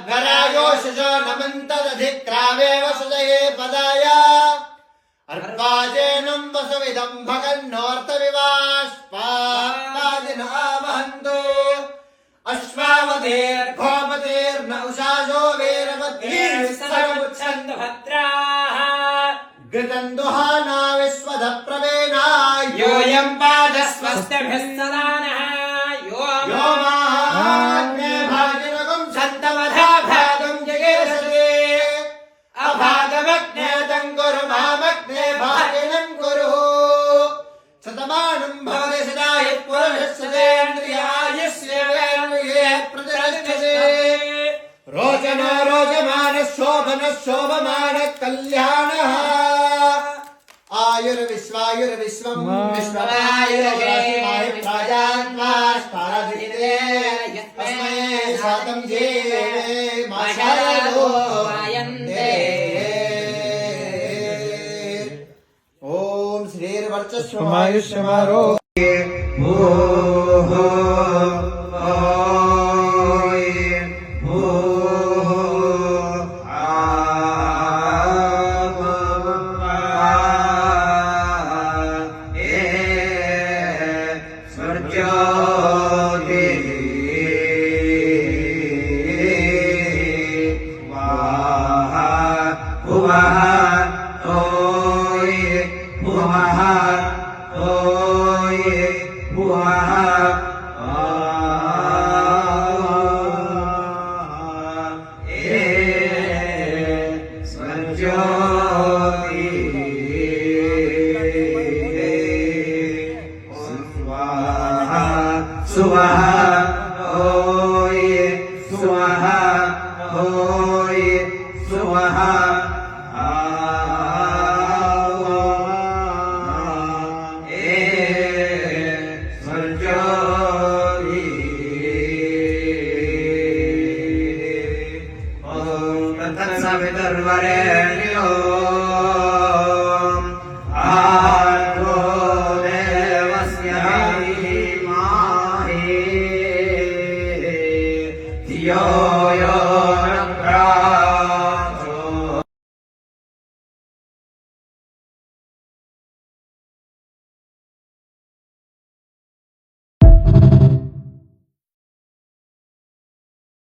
नरायोषो नमन्तदधिक्रामे वसुदये पदाय अर्वाजेनं वसविदं भगन्नोर्तविवाष्पादिनामहन्तु अश्वावधेर्घोपतेर्न उषासो वीरवद्भिर्समुच्छन्द भद्राः घृतं दुहाना विश्वधप्रवेना योऽयं पादस्वस्तिभिः सदा नः यो माहात्म्ये भागिनगं सन्तमधा भागं जगेशते अभागमग्ने तं कुरु मामग्ने भागिनं कुरु शतमानं भवति सदा यत्पुरुषस्येन्द्रियायुष्येवेन्द्रिये प्रतिरक्षसे रोचनो रोचमानः शोभनः शोभमानः कल्याणः आयुर्विश्वायुर्विश्वं विश्वमायुर्विश्वाय प्राजान्वाष्टादिते तस्मै सातं जीवे माशालो आयन्ते ॐ श्रीर्वर्चस्वमायुष्यमारो तत्सवितुर्वरेण्यो आर्गो देवस्य धीमहि धियो यो